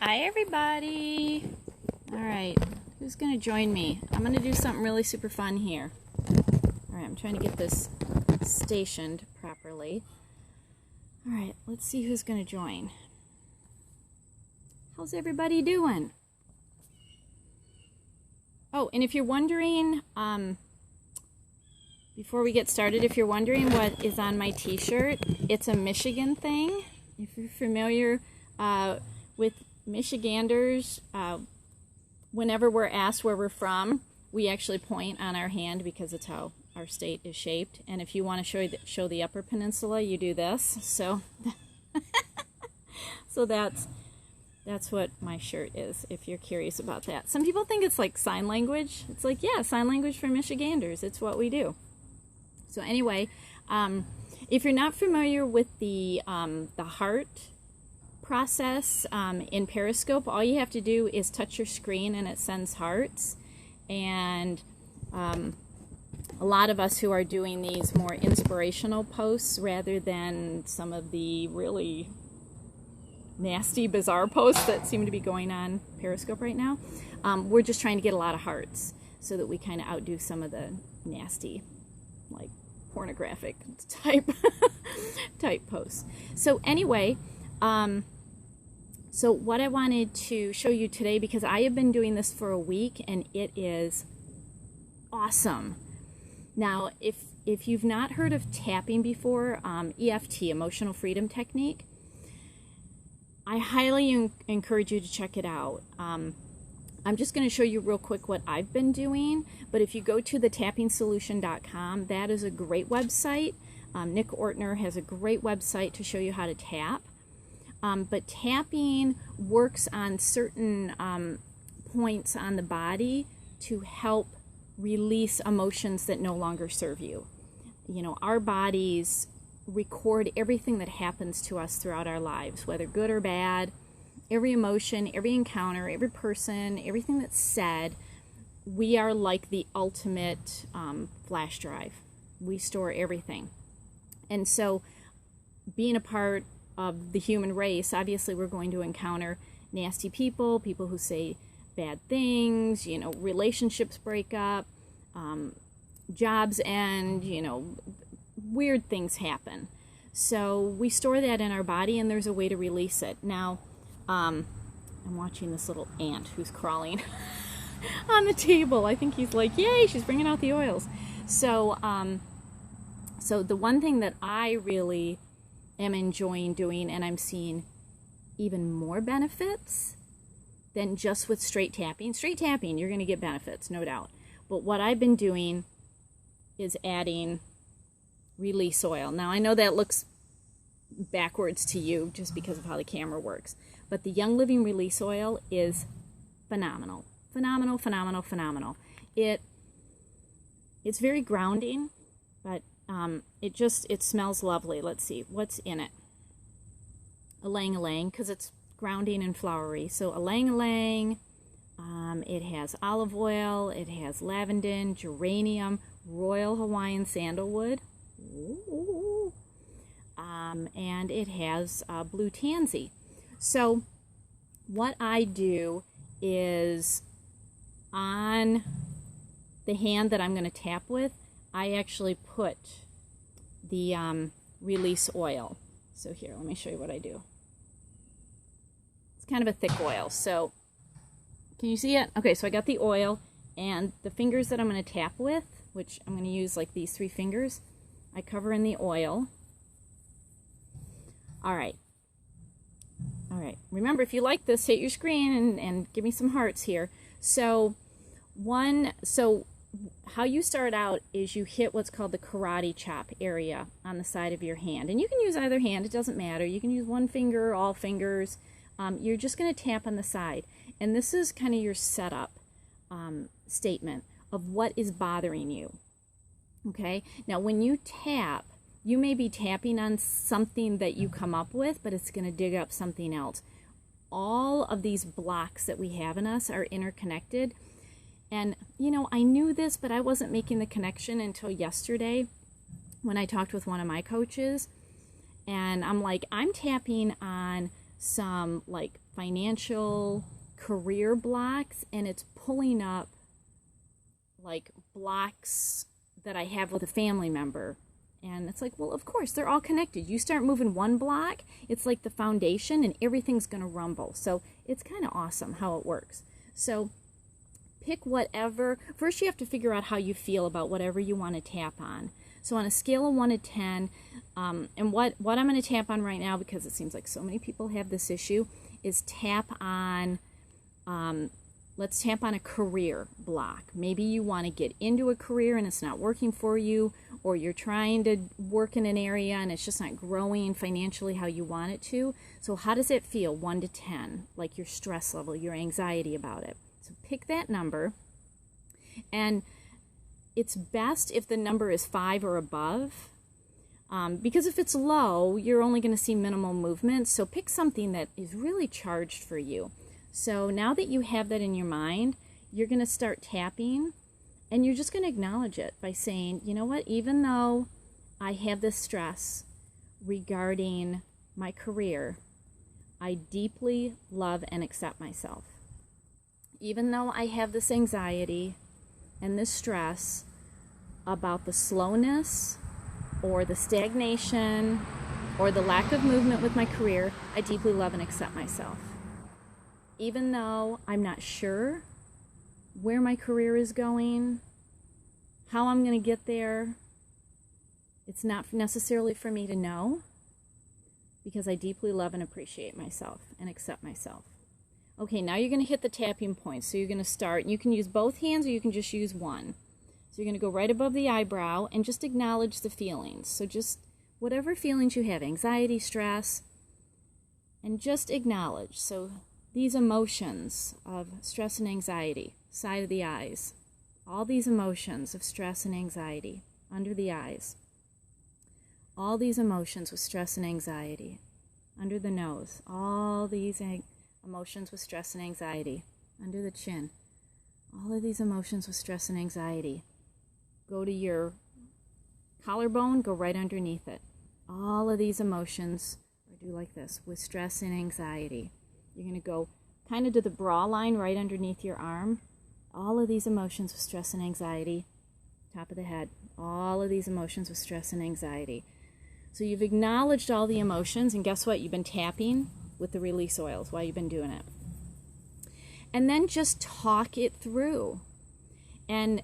Hi everybody. All right, who's gonna join me? I'm gonna do something really super fun here. All right, I'm trying to get this stationed properly. All right, let's see who's gonna join. How's everybody doing? Oh, and if you're wondering, before we get started, if you're wondering what is on my t-shirt, it's a Michigan thing. If you're familiar with Michiganders, whenever we're asked where we're from, we actually point on our hand because it's how our state is shaped. And if you want to show the Upper Peninsula, you do this. So, so that's what my shirt is, if you're curious about that. Some people think it's like sign language. It's like, yeah, sign language for Michiganders. It's what we do. So anyway, if you're not familiar with the heart process in Periscope, all you have to do is touch your screen and it sends hearts. And a lot of us who are doing these more inspirational posts rather than some of the really nasty, bizarre posts that seem to be going on Periscope right now, we're just trying to get a lot of hearts so that we kind of outdo some of the nasty, like pornographic type posts. So anyway, so what I wanted to show you today, because I have been doing this for a week and it is awesome. Now, if you've not heard of tapping before, EFT, Emotional Freedom Technique, I highly encourage you to check it out. I'm just going to show you real quick what I've been doing, but if you go to thetappingsolution.com, that is a great website. Nick Ortner has a great website to show you how to tap. But tapping works on certain points on the body to help release emotions that no longer serve you. You know, our bodies record everything that happens to us throughout our lives, whether good or bad. Every emotion, every encounter, every person, everything that's said, we are like the ultimate flash drive. We store everything. And so being a part of the human race, obviously we're going to encounter nasty people, people who say bad things, you know, relationships break up, jobs end, you know, weird things happen. So we store that in our body and there's a way to release it. Now, I'm watching this little ant who's crawling on the table. I think he's like, yay, she's bringing out the oils. So, so the one thing that I really am enjoying doing, and I'm seeing even more benefits than just with straight tapping. Straight tapping, you're going to get benefits, no doubt. But what I've been doing is adding release oil. Now, I know that looks backwards to you just because of how the camera works, but the Young Living Release Oil is phenomenal. Phenomenal, phenomenal, phenomenal. It's very grounding, but it smells lovely. Let's see, what's in it? Ylang ylang, because it's grounding and flowery. So ylang ylang, it has olive oil, it has lavender, geranium, royal Hawaiian sandalwood, ooh, and it has blue tansy. So what I do is on the hand that I'm going to tap with, I actually put the release oil. So here, let me show you what I do. It's kind of a thick oil. So can you see it? Okay, so I got the oil and the fingers that I'm going to tap with, which I'm going to use like these 3 fingers, I cover in the oil. All right. All right. Remember, if you like this, hit your screen and give me some hearts here. So how you start out is you hit what's called the karate chop area on the side of your hand. And you can use either hand, it doesn't matter. You can use one finger, all fingers. You're just going to tap on the side. And this is kind of your setup statement of what is bothering you. Okay? Now, when you tap, you may be tapping on something that you come up with, but it's going to dig up something else. All of these blocks that we have in us are interconnected. And, you know, I knew this, but I wasn't making the connection until yesterday when I talked with one of my coaches. And I'm like, I'm tapping on some like financial career blocks, and it's pulling up like blocks that I have with a family member. And it's like, well, of course, they're all connected. You start moving one block, it's like the foundation, and everything's going to rumble. So it's kind of awesome how it works. So pick whatever. First, you have to figure out how you feel about whatever you want to tap on. So on a scale of 1 to 10, and what I'm going to tap on right now, because it seems like so many people have this issue, is tap on, let's tap on a career block. Maybe you want to get into a career and it's not working for you, or you're trying to work in an area and it's just not growing financially how you want it to. So how does it feel, 1 to 10, like your stress level, your anxiety about it? So pick that number, and it's best if the number is 5 or above, because if it's low, you're only going to see minimal movement. So pick something that is really charged for you. So now that you have that in your mind, you're going to start tapping, and you're just going to acknowledge it by saying, you know what, even though I have this stress regarding my career, I deeply love and accept myself. Even though I have this anxiety and this stress about the slowness or the stagnation or the lack of movement with my career, I deeply love and accept myself. Even though I'm not sure where my career is going, how I'm going to get there, it's not necessarily for me to know, because I deeply love and appreciate myself and accept myself. Okay, now you're going to hit the tapping point. So you're going to start, and you can use both hands or you can just use one. So you're going to go right above the eyebrow and just acknowledge the feelings. So just whatever feelings you have, anxiety, stress, and just acknowledge. So these emotions of stress and anxiety, side of the eyes, all these emotions of stress and anxiety, under the eyes, all these emotions with stress and anxiety, under the nose, all these emotions with stress and anxiety, under the chin, all of these emotions with stress and anxiety. Go to your collarbone, go right underneath it. All of these emotions, or do like this, with stress and anxiety. You're going to go kind of to the bra line right underneath your arm. All of these emotions with stress and anxiety, top of the head. All of these emotions with stress and anxiety. So you've acknowledged all the emotions, and guess what? You've been tapping with the release oils while you've been doing it. And then just talk it through. And,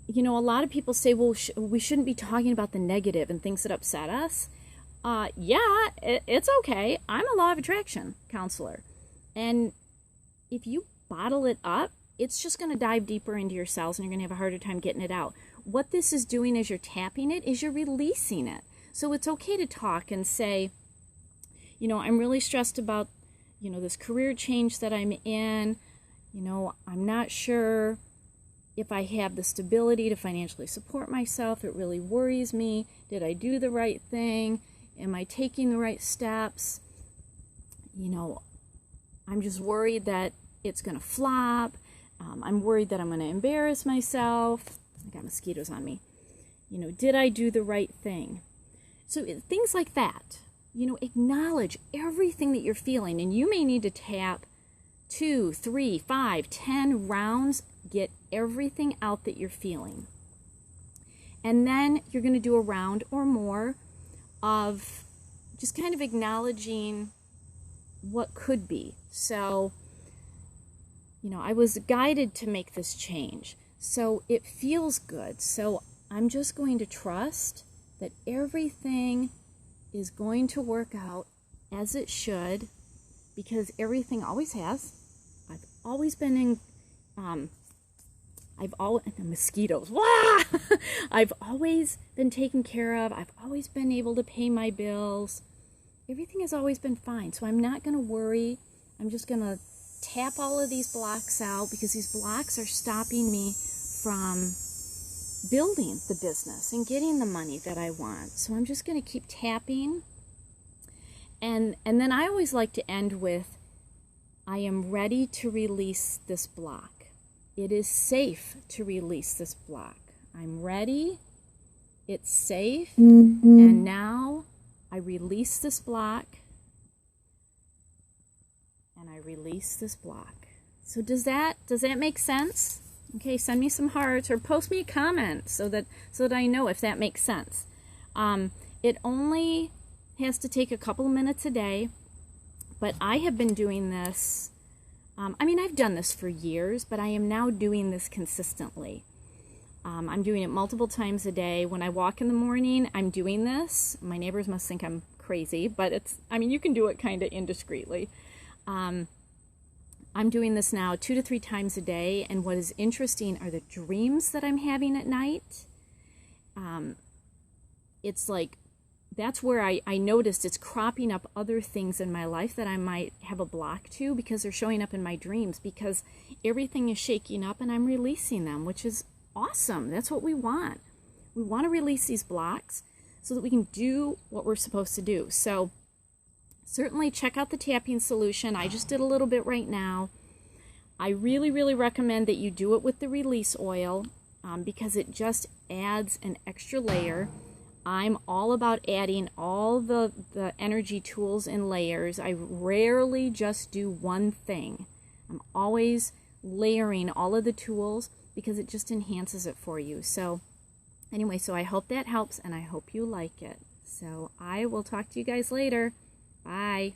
you know, a lot of people say, well, we shouldn't be talking about the negative and things that upset us. It's okay. I'm a law of attraction counselor. And if you bottle it up, it's just going to dive deeper into your cells and you're going to have a harder time getting it out. What this is doing as you're tapping it is you're releasing it. So it's okay to talk and say, you know, I'm really stressed about, you know, this career change that I'm in. You know, I'm not sure if I have the stability to financially support myself. It really worries me. Did I do the right thing? Am I taking the right steps? You know, I'm just worried that it's going to flop. I'm worried that I'm going to embarrass myself. I got mosquitoes on me. You know, did I do the right thing? So things like that. You know, acknowledge everything that you're feeling. And you may need to tap 2, 3, 5, 10 rounds. Get everything out that you're feeling. And then you're going to do a round or more of just kind of acknowledging what could be. So, you know, I was guided to make this change. So it feels good. So I'm just going to trust that everything is going to work out as it should, because everything always has. I've always been in, the mosquitoes, wah! I've always been taken care of. I've always been able to pay my bills. Everything has always been fine. So I'm not going to worry. I'm just going to tap all of these blocks out, because these blocks are stopping me from building the business and getting the money that I want. So I'm just going to keep tapping. And then I always like to end with, I am ready to release this block. It is safe to release this block. I'm ready. It's safe. And now I release this block. release this block. So does that make sense? Okay, send me some hearts or post me a comment so that I know if that makes sense. It only has to take a couple of minutes a day, but I have been doing this. I mean, I've done this for years, but I am now doing this consistently. I'm doing it multiple times a day. When I walk in the morning, I'm doing this. My neighbors must think I'm crazy, but I mean, you can do it kind of indiscreetly. I'm doing this now 2 to 3 times a day, and what is interesting are the dreams that I'm having at night. It's like, that's where I noticed it's cropping up other things in my life that I might have a block to, because they're showing up in my dreams, because everything is shaking up and I'm releasing them, which is awesome. That's what we want. We want to release these blocks so that we can do what we're supposed to do. So certainly check out the tapping solution. I just did a little bit right now. I really, really recommend that you do it with the release oil because it just adds an extra layer. I'm all about adding all the energy tools in layers. I rarely just do one thing. I'm always layering all of the tools because it just enhances it for you. So anyway, so I hope that helps and I hope you like it. So I will talk to you guys later. Bye.